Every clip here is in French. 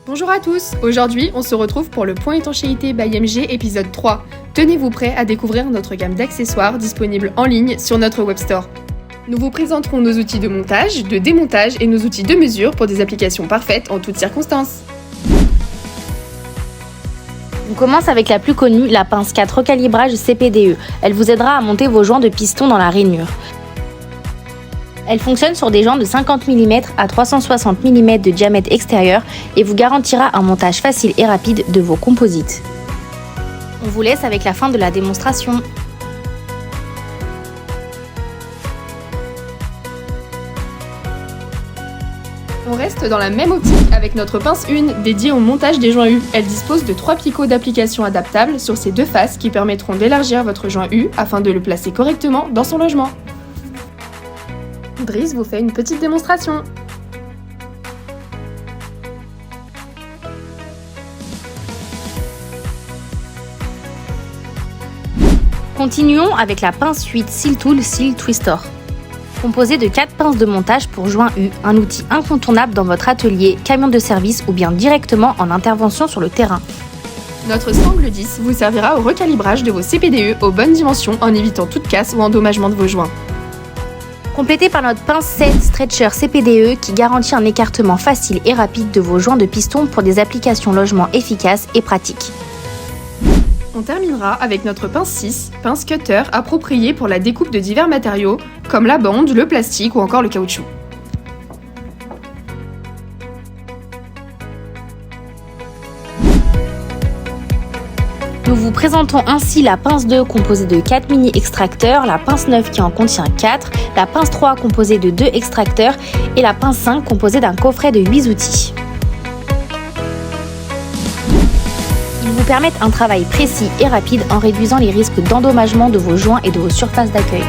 Bonjour à tous, aujourd'hui on se retrouve pour le point étanchéité by MG épisode 3. Tenez-vous prêts à découvrir notre gamme d'accessoires disponibles en ligne sur notre webstore. Nous vous présenterons nos outils de montage, de démontage et nos outils de mesure pour des applications parfaites en toutes circonstances. On commence avec la plus connue, la pince 4 recalibrage CPDE. Elle vous aidera à monter vos joints de piston dans la rainure. Elle fonctionne sur des joints de 50 mm à 360 mm de diamètre extérieur et vous garantira un montage facile et rapide de vos composites. On vous laisse avec la fin de la démonstration. On reste dans la même optique avec notre pince 1 dédiée au montage des joints U. Elle dispose de 3 picots d'application adaptables sur ses deux faces qui permettront d'élargir votre joint U afin de le placer correctement dans son logement. Driss vous fait une petite démonstration. Continuons avec la pince 8 Seal Tool Seal Twister. Composée de 4 pinces de montage pour joint U, un outil incontournable dans votre atelier, camion de service ou bien directement en intervention sur le terrain. Notre sangle 10 vous servira au recalibrage de vos CPDE aux bonnes dimensions en évitant toute casse ou endommagement de vos joints. Complété par notre pince 7 Stretcher CPDE qui garantit un écartement facile et rapide de vos joints de piston pour des applications logement efficaces et pratiques. On terminera avec notre pince 6, pince cutter appropriée pour la découpe de divers matériaux comme la bande, le plastique ou encore le caoutchouc. Nous vous présentons ainsi la pince 2 composée de 4 mini extracteurs, la pince 9 qui en contient 4, la pince 3 composée de 2 extracteurs et la pince 5 composée d'un coffret de 8 outils. Ils vous permettent un travail précis et rapide en réduisant les risques d'endommagement de vos joints et de vos surfaces d'accueil.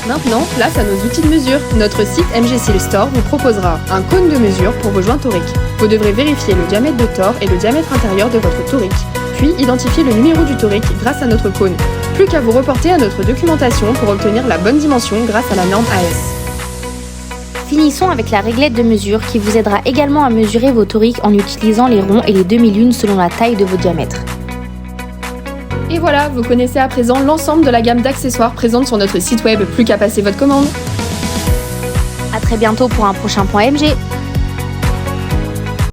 Maintenant, place à nos outils de mesure. Notre site MG Seal Store vous proposera un cône de mesure pour vos joints toriques. Vous devrez vérifier le diamètre de tore et le diamètre intérieur de votre torique, puis identifier le numéro du torique grâce à notre cône. Plus qu'à vous reporter à notre documentation pour obtenir la bonne dimension grâce à la norme AS. Finissons avec la réglette de mesure qui vous aidera également à mesurer vos toriques en utilisant les ronds et les demi-lunes selon la taille de vos diamètres. Et voilà, vous connaissez à présent l'ensemble de la gamme d'accessoires présente sur notre site web, plus qu'à passer votre commande. A très bientôt pour un prochain point MG.